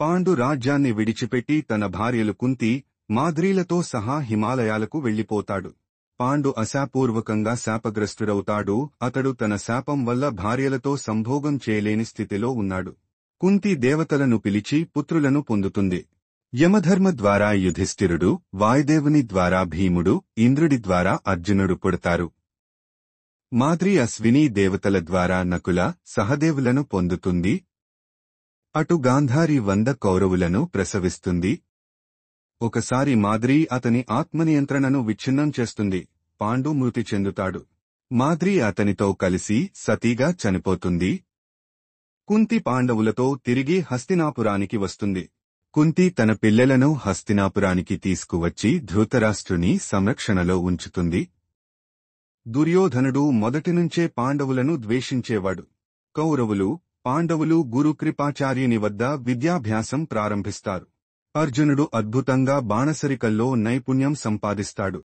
పాండు రాజ్యాన్ని విడిచిపెట్టి తన భార్యలు కుంతి, మాద్రీలతో సహా హిమాలయాలకు వెళ్లిపోతాడు. పాండు అశాపూర్వకంగా శాపగ్రస్తుడవుతాడు. అతడు తన శాపం వల్ల భార్యలతో సంభోగం చేయలేని స్థితిలో ఉన్నాడు. కుంతి దేవతలను పిలిచి పుత్రులను పొందుతుంది. యమధర్మ ద్వారా యుధిష్ఠిరుడు, వాయుదేవుని ద్వారా భీముడు, ఇంద్రుడి ద్వారా అర్జునుడు పుడతారు. మాద్రి అశ్విని దేవతల ద్వారా నకుల, సహదేవులను పొందుతుంది. అటు గాంధారి 100 కౌరవులను ప్రసవిస్తుంది. ఒకసారి మాద్రి అతని ఆత్మనియంత్రణను విచ్ఛిన్నం చేస్తుంది. పాండు మృతి చెందుతాడు. మాద్రి అతనితో కలిసి సతీగా చనిపోతుంది. కుంతి పాండవులతో తిరిగి హస్తినాపురానికి వస్తుంది. కుంతి తన పిల్లలను హస్తినాపురానికి తీసుకువచ్చి ధృతరాష్ట్రుని సంరక్షణలో ఉంచుతుంది. దుర్యోధనుడు మొదటినుంచే పాండవులను ద్వేషించేవాడు. కౌరవులు, పాండవులు గురు కృపాచార్యుని వద్ద విద్యాభ్యాసం ప్రారంభిస్తారు. అర్జునుడు అద్భుతంగా బాణసరికల్లో నైపుణ్యం సంపాదిస్తాడు.